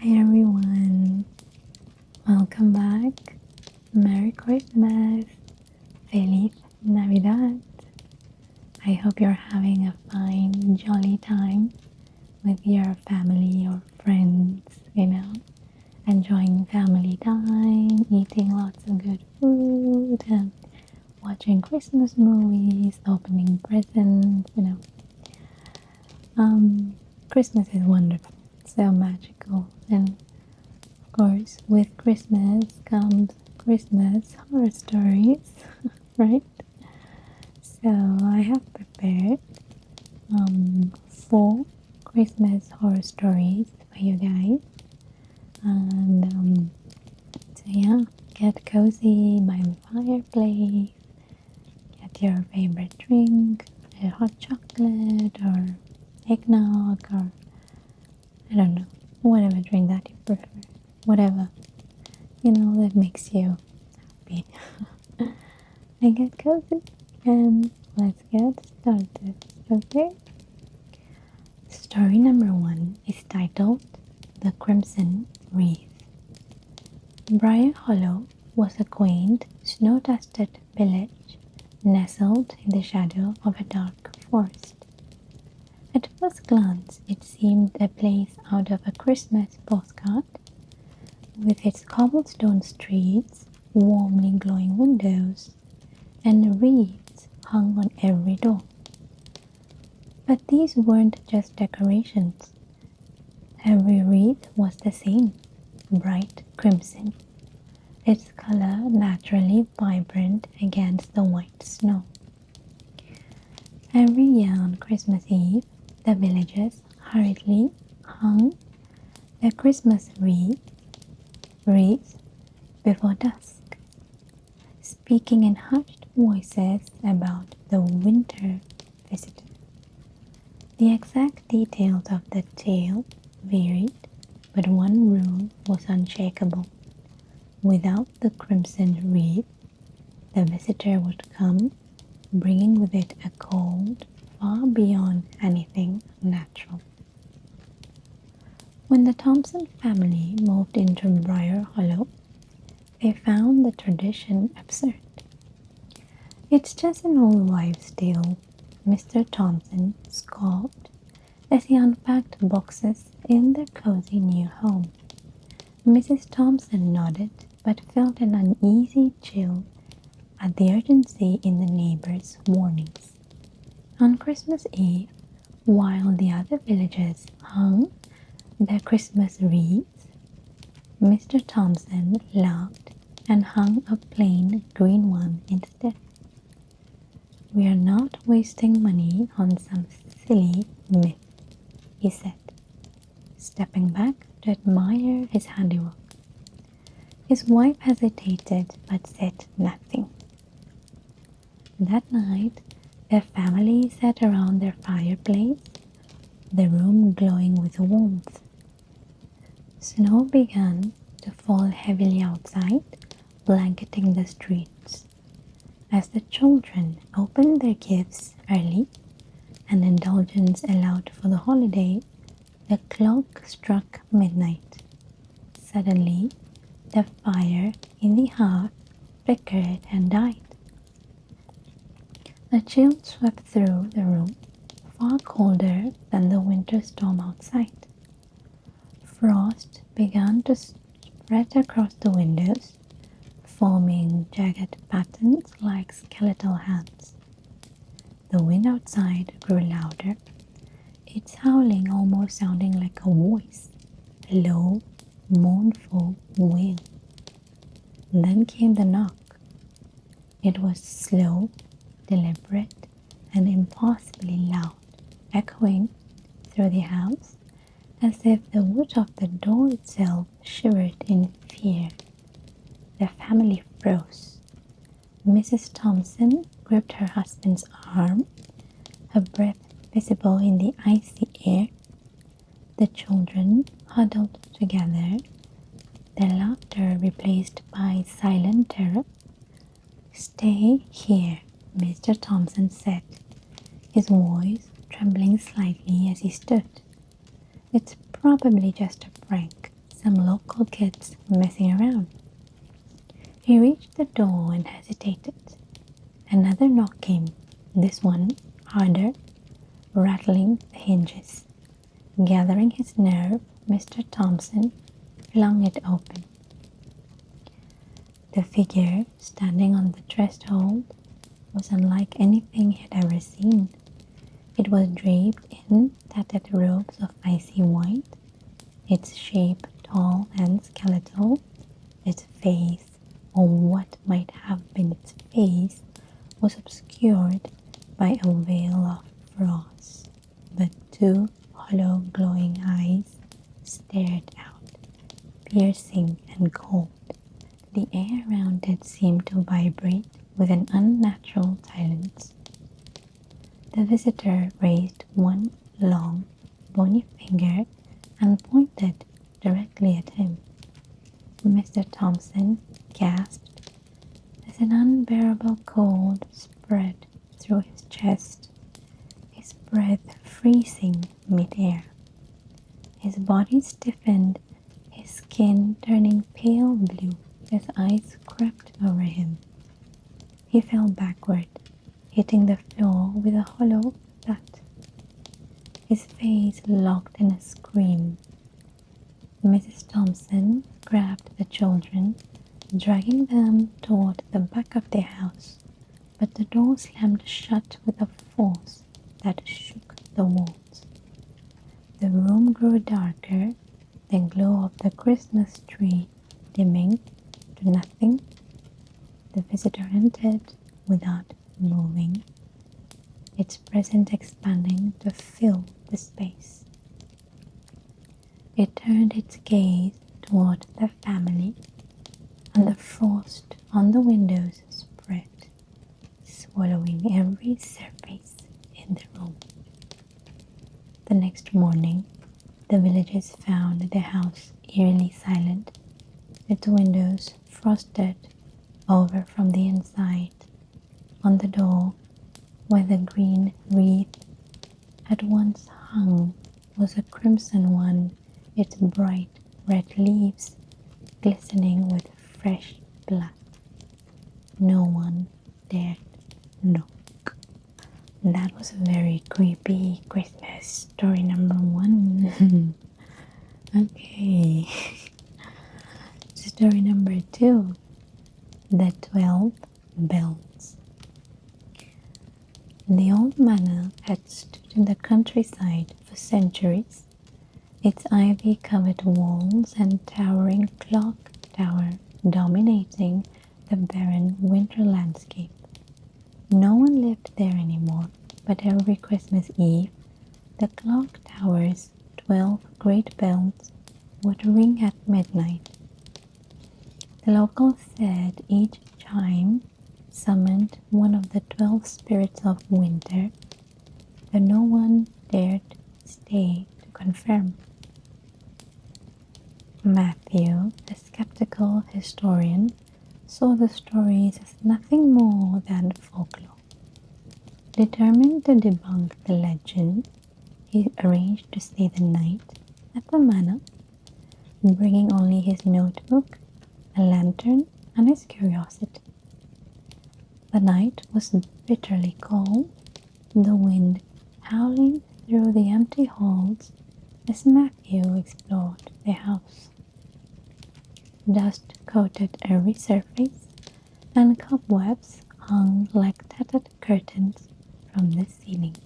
Hi everyone, welcome back. Merry Christmas, Feliz Navidad. I hope you're having a fine, jolly time with your family or friends, enjoying family time, eating lots of good food, and watching Christmas movies, opening presents. Christmas is wonderful, so magical, and of course, with Christmas comes Christmas horror stories, right? So I have prepared 4 Christmas horror stories for you guys, and so yeah, get cozy by the fireplace, get your favorite drink, a hot chocolate or eggnog or I don't know, whatever drink that you prefer, whatever that makes you happy. I get cozy and let's get started, okay? Story number 1 is titled The Crimson Wreath. Briar Hollow was a quaint, snow-dusted village nestled in the shadow of a dark forest. At first glance, it seemed a place out of a Christmas postcard, with its cobblestone streets, warmly glowing windows, and wreaths hung on every door. But these weren't just decorations. Every wreath was the same, bright crimson, its color naturally vibrant against the white snow. Every year on Christmas Eve, the villagers hurriedly hung their Christmas wreaths before dusk, speaking in hushed voices about the winter visitor. The exact details of the tale varied, but one rule was unshakable. Without the crimson wreath, the visitor would come, bringing with it a cold far beyond anything natural. When the Thompson family moved into Briar Hollow, they found the tradition absurd. "It's just an old wives' tale," Mr. Thompson scoffed as he unpacked boxes in their cozy new home. Mrs. Thompson nodded, but felt an uneasy chill at the urgency in the neighbors' warnings. On Christmas Eve, while the other villagers hung their Christmas wreaths, Mr. Thompson laughed and hung a plain green one instead. "We are not wasting money on some silly myth," he said, stepping back to admire his handiwork. His wife hesitated but said nothing. That night, their family sat around their fireplace, the room glowing with warmth. Snow began to fall heavily outside, blanketing the streets. As the children opened their gifts early, an indulgence allowed for the holiday, the clock struck midnight. Suddenly, the fire in the hearth flickered and died. A chill swept through the room, far colder than the winter storm outside. Frost began to spread across the windows, forming jagged patterns like skeletal hands. The wind outside grew louder, its howling almost sounding like a voice, a low, mournful wail. Then came the knock. It was slow, deliberate, and impossibly loud, echoing through the house as if the wood of the door itself shivered in fear. The family froze. Mrs. Thompson gripped her husband's arm, her breath visible in the icy air. The children huddled together, their laughter replaced by silent terror. "Stay here," Mr. Thompson said, his voice trembling slightly as he stood. "It's probably just a prank," some local kids messing around. He reached the door and hesitated. Another knock came, this one harder, rattling the hinges. Gathering his nerve, Mr. Thompson flung it open. The figure standing on the threshold was unlike anything he had ever seen. It was draped in tattered robes of icy white, its shape tall and skeletal, its face, or what might have been its face, was obscured by a veil of frost, but two hollow glowing eyes stared out, piercing and cold. The air around it seemed to vibrate with an unnatural silence. The visitor raised one long, bony finger and pointed directly at him. Mr. Thompson gasped as an unbearable cold spread through his chest, his breath freezing mid-air. His body stiffened, his skin turning pale blue as ice crept over him. He fell backward, hitting the floor with a hollow thud. His face locked in a scream. Mrs. Thompson grabbed the children, dragging them toward the back of their house, but the door slammed shut with a force that shook the walls. The room grew darker, the glow of the Christmas tree dimming to nothing. The visitor entered without moving, its presence expanding to fill the space. It turned its gaze toward the family, and the frost on the windows spread, swallowing every surface in the room. The next morning, the villagers found the house eerily silent, its windows frosted over from the inside. On the door, where the green wreath had once hung, was a crimson one, its bright red leaves glistening with fresh blood. No one dared knock. That was a very creepy Christmas story number 1. Okay. Story number 2. The 12 Bells. The old manor had stood in the countryside for centuries, its ivy-covered walls and towering clock tower dominating the barren winter landscape. No one lived there anymore, but every Christmas Eve, the clock tower's 12 great bells would ring at midnight. The locals said each chime summoned one of the 12 spirits of winter, but no one dared stay to confirm. Matthew, a skeptical historian, saw the stories as nothing more than folklore. Determined to debunk the legend, he arranged to stay the night at the manor, bringing only his notebook, a lantern, and his curiosity. The night was bitterly cold, the wind howling through the empty halls as Matthew explored the house. Dust coated every surface, and cobwebs hung like tattered curtains from the ceiling.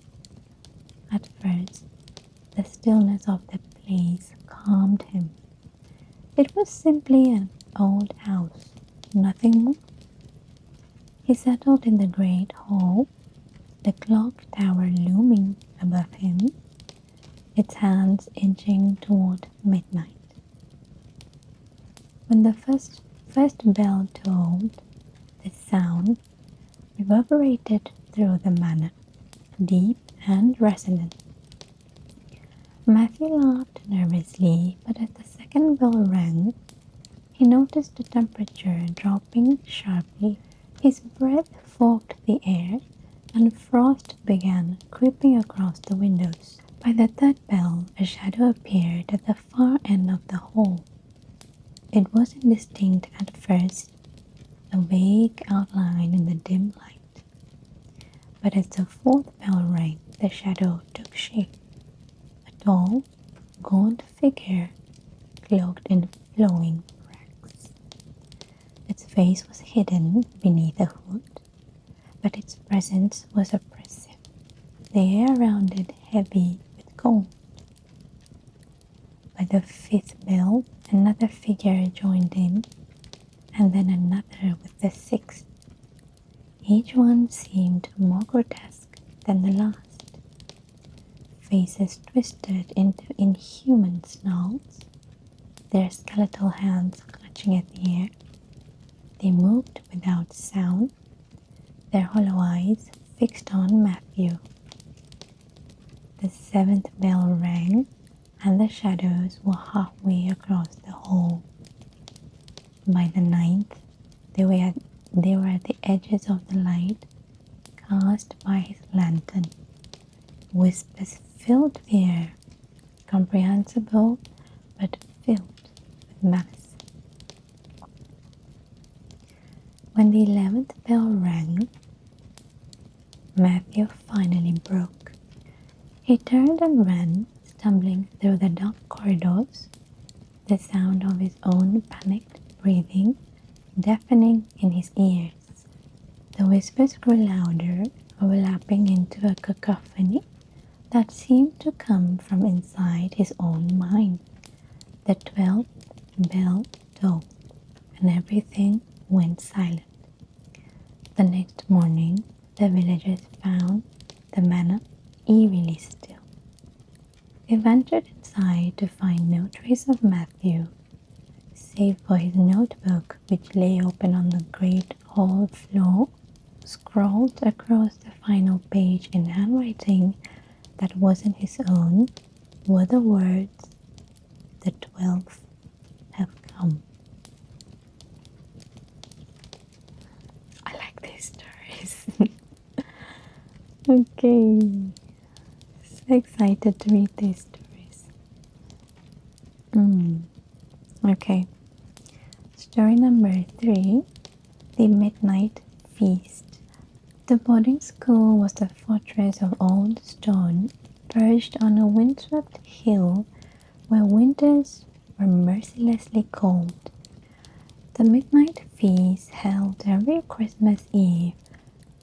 At first, the stillness of the place calmed him. It was simply an old house, nothing more. He settled in the great hall, the clock tower looming above him, its hands inching toward midnight. When the first bell tolled, the sound reverberated through the manor, deep and resonant. Matthew laughed nervously, but as the second bell rang, he noticed the temperature dropping sharply. His breath fogged the air, and frost began creeping across the windows. By the third bell, a shadow appeared at the far end of the hall. It wasn't distinct at first, a vague outline in the dim light. But as the fourth bell rang, the shadow took shape. A tall, gaunt figure cloaked in flowing rags. Its face was hidden beneath a hood, but its presence was oppressive, the air around it heavy with cold. By the fifth bell, another figure joined in, and then another with the sixth. Each one seemed more grotesque than the last. Faces twisted into inhuman snarls, their skeletal hands clutching at the air. They moved without sound, their hollow eyes fixed on Matthew. The seventh bell rang, and the shadows were halfway across the hall. By the ninth, they were at the edges of the light cast by his lantern. Whispers filled the air, comprehensible but filled with malice. When the 11th bell rang, Matthew finally broke. He turned and ran, stumbling through the dark corridors, the sound of his own panicked breathing deafening in his ears. The whispers grew louder, overlapping into a cacophony that seemed to come from inside his own mind. The 12th bell tolled, and everything went silent. The next morning, the villagers found the manor eerily still. They ventured inside to find no trace of Matthew, save for his notebook which lay open on the great hall floor. Scrawled across the final page in handwriting that wasn't his own were the words, "The 12th have come." I like these stories. Okay, so excited to read these stories. Okay, story number 3, The Midnight Feast. The boarding school was the fortress of old stone, perched on a windswept hill where winters were mercilessly cold. The midnight feast, held every Christmas Eve,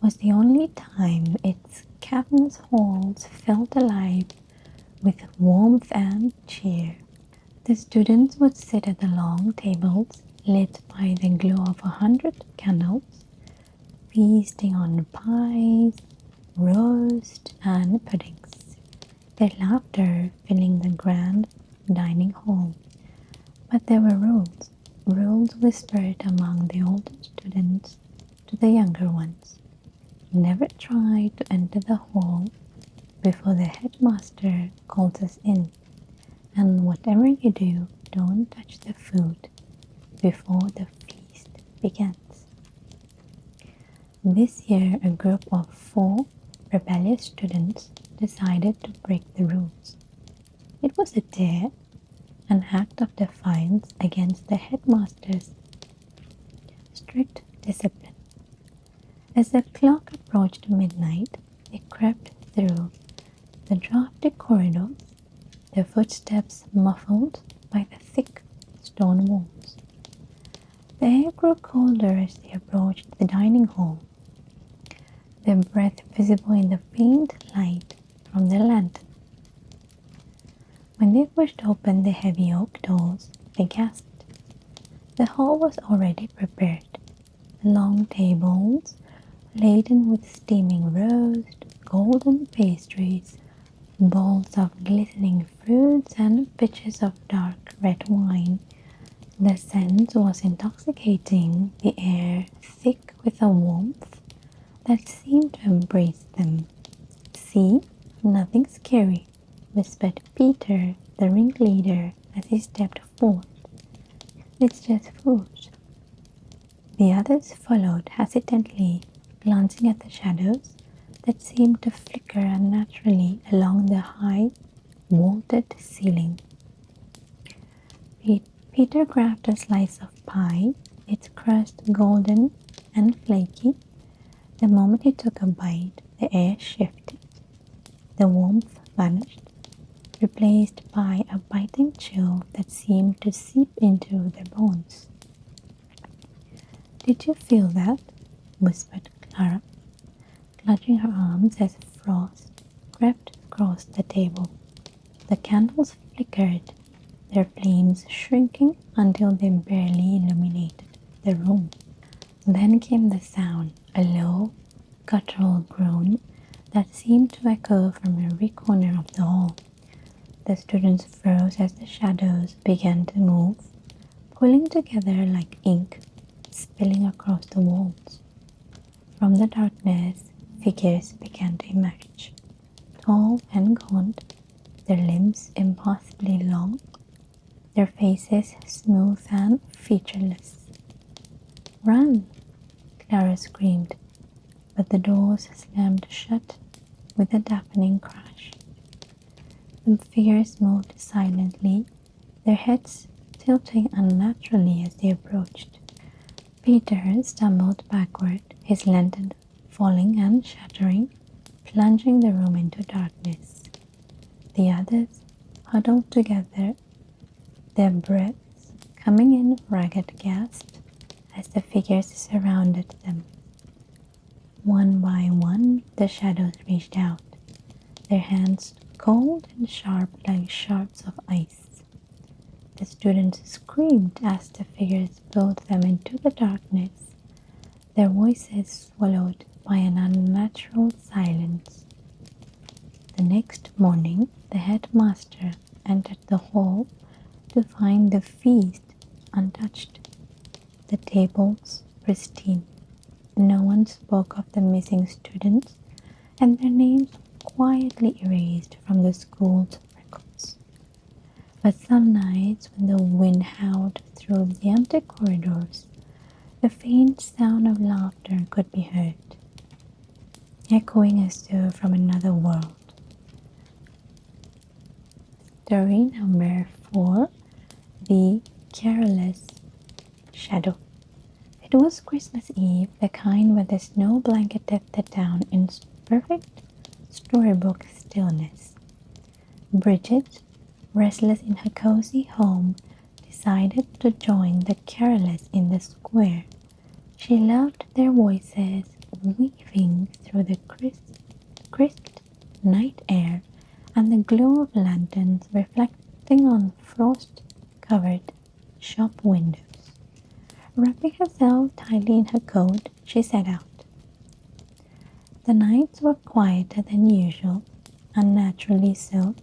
was the only time its cavernous halls felt alive with warmth and cheer. The students would sit at the long tables, lit by the glow of 100 candles, feasting on pies, roast, and puddings, their laughter filling the grand dining hall. But there were rules whispered among the older students to the younger ones. Never try to enter the hall before the headmaster calls us in, and whatever you do, don't touch the food before the feast begins. This year, a group of 4 rebellious students decided to break the rules. It was a dare, an act of defiance against the headmaster's strict discipline. As the clock approached midnight, they crept through the drafty corridors, their footsteps muffled by the thick stone walls. The air grew colder as they approached the dining hall, their breath visible in the faint light from the lantern. When they pushed open the heavy oak doors, they gasped. The hall was already prepared. The long tables, laden with steaming roast, golden pastries, bowls of glistening fruits, and pitchers of dark red wine. The scent was intoxicating, the air thick with a warmth that seemed to embrace them. "See, nothing scary," whispered Peter, the ringleader, as he stepped forth. "It's just food." The others followed hesitantly, glancing at the shadows that seemed to flicker unnaturally along the high, vaulted ceiling. Peter grabbed a slice of pie, its crust golden and flaky. The moment he took a bite, the air shifted. The warmth vanished, replaced by a biting chill that seemed to seep into their bones. "Did you feel that?" whispered Clara, clutching her arms as frost crept across the table. The candles flickered, their flames shrinking until they barely illuminated the room. Then came the sound, a low, guttural groan that seemed to echo from every corner of the hall. The students froze as the shadows began to move, pulling together like ink, spilling across the walls. From the darkness, figures began to emerge, tall and gaunt, their limbs impossibly long, their faces smooth and featureless. "Run!" Clara screamed, but the doors slammed shut with a deafening crash. The figures moved silently, their heads tilting unnaturally as they approached. Peter stumbled backward, his lantern falling and shattering, plunging the room into darkness. The others huddled together, their breaths coming in ragged gasps as the figures surrounded them. One by one, the shadows reached out, their hands cold and sharp like shards of ice. The students screamed as the figures pulled them into the darkness, their voices swallowed by an unnatural silence. The next morning, the headmaster entered the hall to find the feast untouched, the tables pristine. No one spoke of the missing students, and their names quietly erased from the school's records. But some nights, when the wind howled through the empty corridors, the faint sound of laughter could be heard, echoing as though from another world. Story number 4, The Careless Shadow. It was Christmas Eve, the kind where the snow blanketed the town in perfect storybook stillness. Bridget, restless in her cozy home, decided to join the careless in the square. She loved their voices weaving through the crisp night air and the glow of lanterns reflecting on frost-covered shop windows. Wrapping herself tightly in her coat, she set out. The nights were quieter than usual, unnaturally so.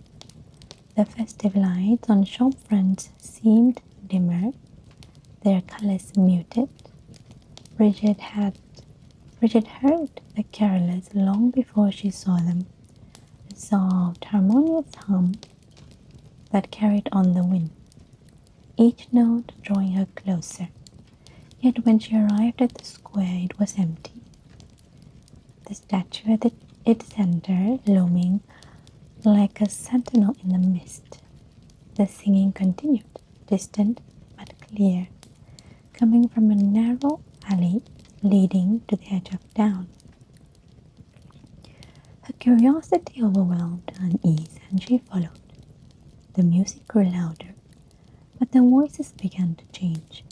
The festive lights on shop fronts seemed dimmer, their colors muted. Bridget heard the carolers long before she saw them, a soft, harmonious hum that carried on the wind, each note drawing her closer. Yet when she arrived at the square, it was empty. The statue at its center looming like a sentinel in the mist. The singing continued, distant but clear, coming from a narrow alley leading to the edge of town. Her curiosity overwhelmed unease, and she followed. The music grew louder, but the voices began to change.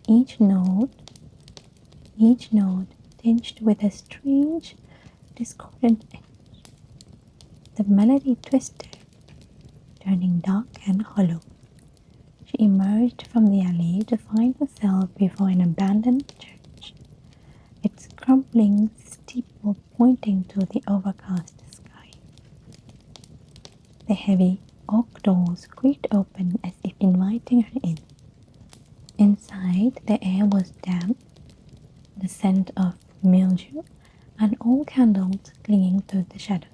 Each note tinged with a strange, discordant edge. The melody twisted, turning dark and hollow. She emerged from the alley to find herself before an abandoned church, its crumbling steeple pointing to the overcast sky. The heavy oak doors creaked open as if inviting her in. Inside, the air was damp, the scent of mildew and old candles clinging to the shadows.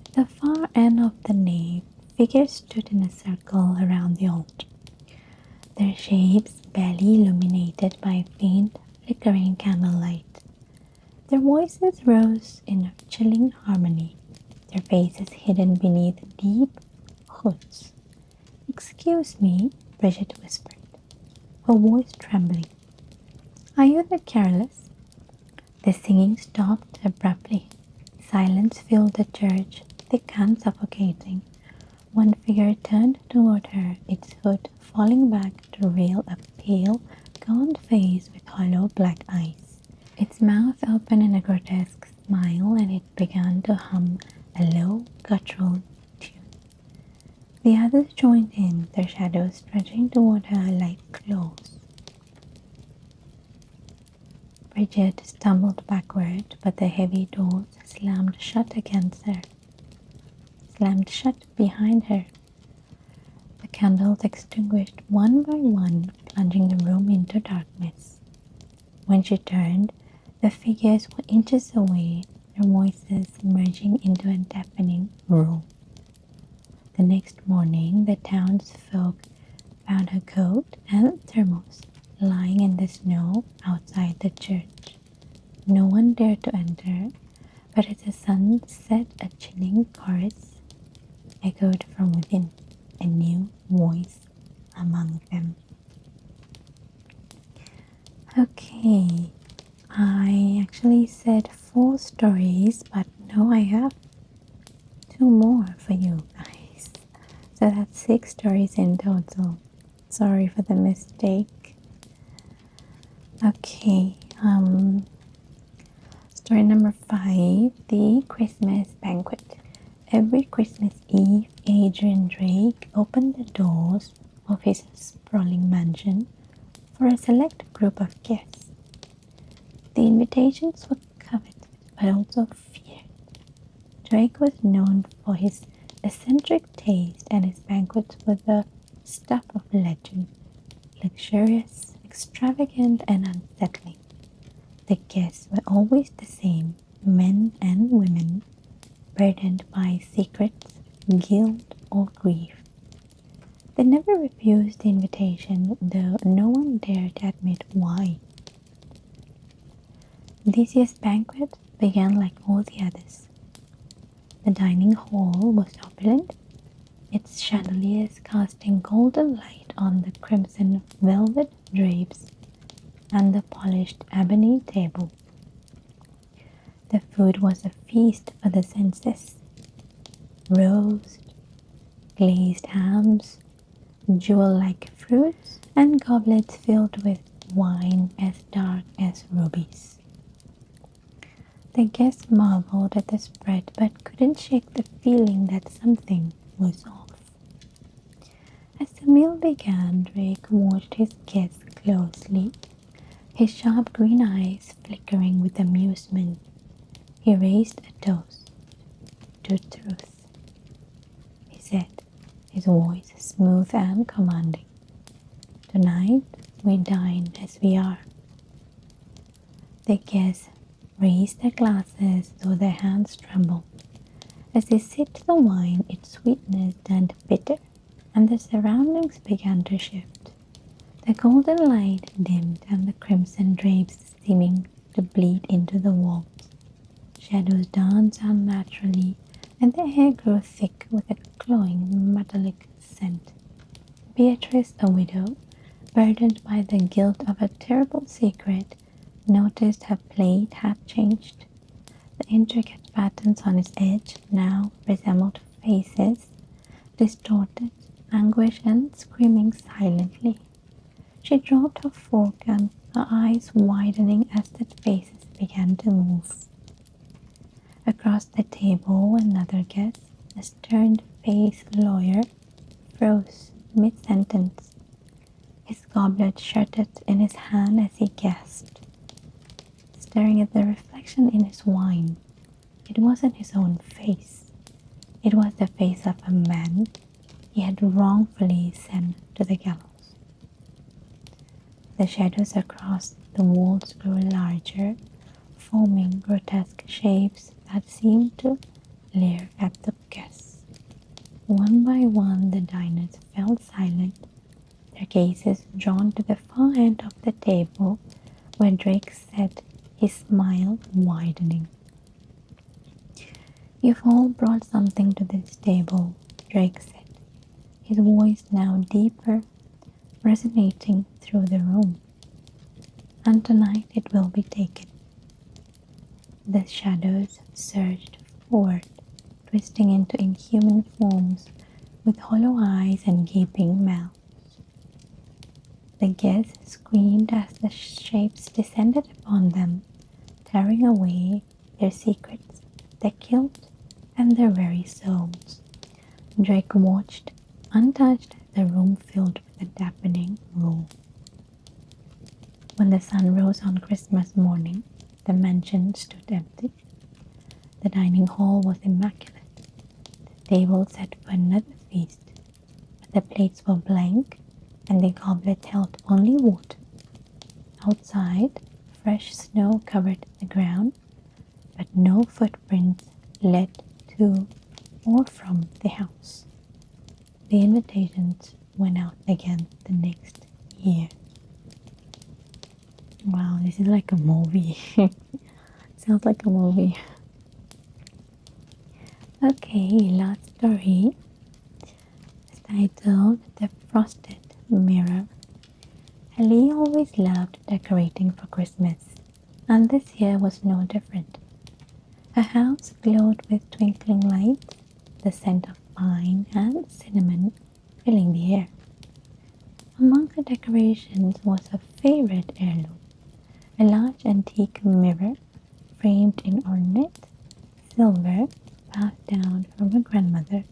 At the far end of the nave, figures stood in a circle around the altar, their shapes barely illuminated by faint, flickering candlelight. Their voices rose in a chilling harmony, their faces hidden beneath deep hoods. "Excuse me," Bridget whispered. her voice trembling. "Are you the careless?" The singing stopped abruptly. Silence filled the church, thick and suffocating. One figure turned toward her, its hood falling back to reveal a pale, gaunt face with hollow black eyes. Its mouth opened in a grotesque smile, and it began to hum a low, guttural tune. The others joined in, their shadows stretching toward her like claws. Bridget stumbled backward, but the heavy doors slammed shut behind her. The candles extinguished one by one, plunging the room into darkness. When she turned, the figures were inches away, their voices merging into a deafening roar. The next morning, the townsfolk found her coat and thermos lying in the snow outside the church. No one dared to enter, but as the sun set, a chilling chorus echoed from within, a new voice among them. Okay, I actually said 4 stories, but no, I have 2 more for you guys. So that's 6 stories in total. Sorry for the mistake. Okay, story number 5, The Christmas Banquet. Every Christmas Eve, Adrian Drake opened the doors of his sprawling mansion for a select group of guests. The invitations were coveted, but also feared. Drake was known for his eccentric taste, and his banquets were the stuff of legend, luxurious, extravagant, and unsettling. The guests were always the same, men and women, burdened by secrets, guilt, or grief. They never refused the invitation, though no one dared to admit why. This year's banquet began like all the others. The dining hall was opulent, its chandeliers casting golden light on the crimson velvet drapes and the polished ebony table. The food was a feast for the senses. Roast, glazed hams, jewel-like fruits, and goblets filled with wine as dark as rubies. The guests marveled at the spread, but couldn't shake the feeling that something was off. As the meal began, Drake watched his guests closely, his sharp green eyes flickering with amusement. He raised a toast to truth, he said, his voice smooth and commanding. "Tonight we dine as we are." The guests raised their glasses, though their hands trembled. As they sipped the wine, its sweetness turned bitter, and the surroundings began to shift. The golden light dimmed, and the crimson drapes seeming to bleed into the walls. Shadows danced unnaturally, and the air grew thick with a cloying metallic scent. Beatrice, a widow, burdened by the guilt of a terrible secret, noticed her plate had changed. The intricate patterns on its edge now resembled faces, distorted, anguished, and screaming silently. She dropped her fork, and her eyes widening as the faces began to move. Across the table, another guest, a stern-faced lawyer, froze mid-sentence. His goblet shuddered in his hand as he gasped, staring at the reflection in his wine. It wasn't his own face. It was the face of a man he had wrongfully sent to the gallows. The shadows across the walls grew larger, forming grotesque shapes that seemed to leer at the guests. One by one, the diners fell silent, their gazes drawn to the far end of the table where Drake sat, his smile widening. "You've all brought something to this table," Drake said, his voice now deeper, resonating through the room. And tonight it will be taken. The shadows surged forward, twisting into inhuman forms with hollow eyes and gaping mouths. The guests screamed as the shapes descended upon them, tearing away their secrets, their guilt, and their very souls. Drake watched, untouched, the room filled with a deafening roar. When the sun rose on Christmas morning, the mansion stood empty. The dining hall was immaculate, the table set for another feast, but the plates were blank and the goblet held only water. Outside, fresh snow covered the ground, but no footprints led to or from the house. The invitations went out again the next year. Wow, this is like a movie. Sounds like a movie. Okay, last story. It's titled The Frosted Mirror. Ellie always loved decorating for Christmas, and this year was no different. Her house glowed with twinkling lights, the scent of pine and cinnamon filling the air. Among her decorations was her favorite heirloom, a large antique mirror framed in ornate silver passed down from her grandmother.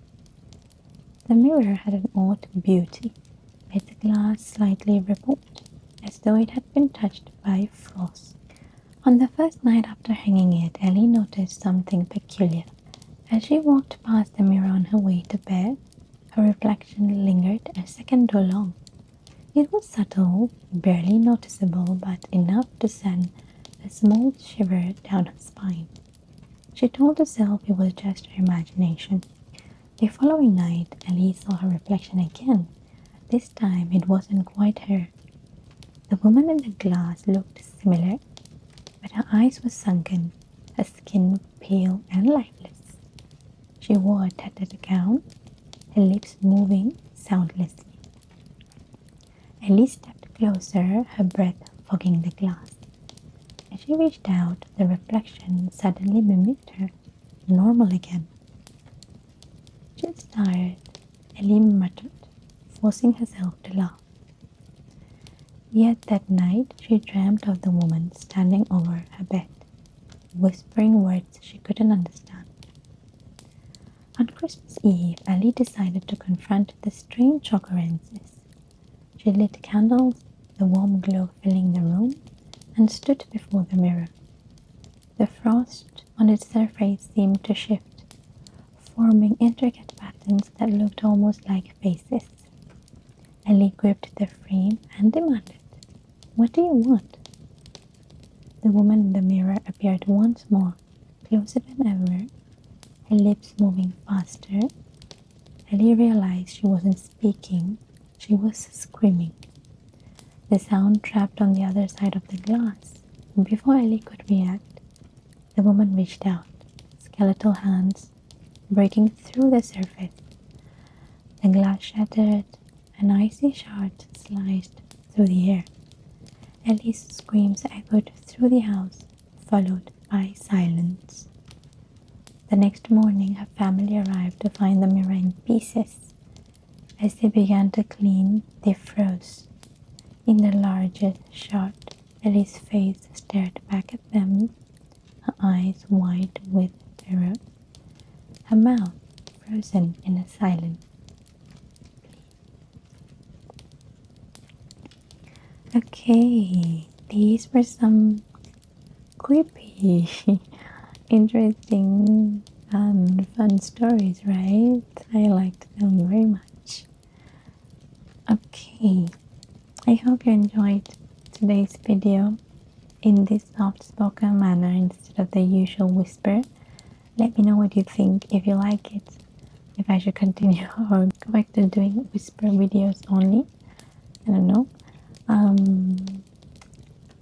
The mirror had an odd beauty, its glass slightly rippled, as though it had been touched by frost. On the first night after hanging it, Ellie noticed something peculiar. As she walked past the mirror on her way to bed, her reflection lingered a second too long. It was subtle, barely noticeable, but enough to send a small shiver down her spine. She told herself it was just her imagination. The following night, Ellie saw her reflection again. This time it wasn't quite her. The woman in the glass looked similar, but her eyes were sunken, her skin pale and lifeless. She wore a tattered gown, her lips moving soundlessly. Ellie stepped closer, her breath fogging the glass. As she reached out, the reflection suddenly mimicked her, normal again. Just tired, Ellie muttered, forcing herself to laugh. Yet that night she dreamt of the woman standing over her bed, whispering words she couldn't understand. On Christmas Eve, Ellie decided to confront the strange occurrences. She lit candles, the warm glow filling the room, and stood before the mirror. The frost on its surface seemed to shift, forming intricate patterns that looked almost like faces. Ellie gripped the frame and demanded, "What do you want?" The woman in the mirror appeared once more, closer than ever, her lips moving faster. Ellie realized she wasn't speaking, she was screaming. The sound trapped on the other side of the glass. Before Ellie could react, the woman reached out, skeletal hands breaking through the surface. The glass shattered, an icy shard sliced through the air. Ellie's screams echoed through the house, followed by silence. The next morning, her family arrived to find the mirror in pieces. As they began to clean, they froze. In the largest shot, Ellie's face stared back at them, her eyes wide with terror, her mouth frozen in a silent plea. Okay, these were some creepy, interesting, and fun stories, right? I liked them very much. Okay. I hope you enjoyed today's video in this soft-spoken manner instead of the usual whisper. Let me know what you think, if you like it, if I should continue or go back to doing whisper videos only. I don't know.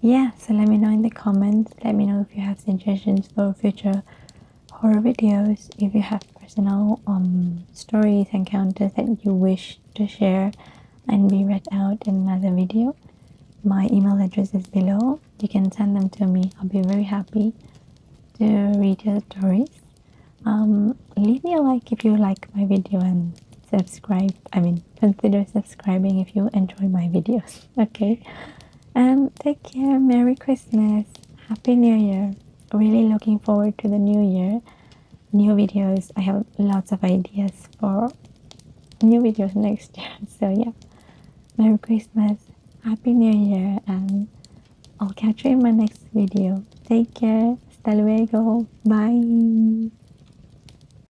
Yeah, so let me know in the comments. Let me know if you have suggestions for future horror videos, if you have personal stories, encounters that you wish to share. and be read out in another video. My email address is below. You can send them to me. I'll be very happy to read your stories. Leave me a like if you like my video and subscribe. Consider subscribing if you enjoy my videos. Okay, and take care. Merry Christmas, Happy New Year. Really looking forward to the new year, new videos. I have lots of ideas for new videos next year. So yeah, Merry Christmas, Happy New Year, and I'll catch you in my next video. Take care. Hasta luego. Bye.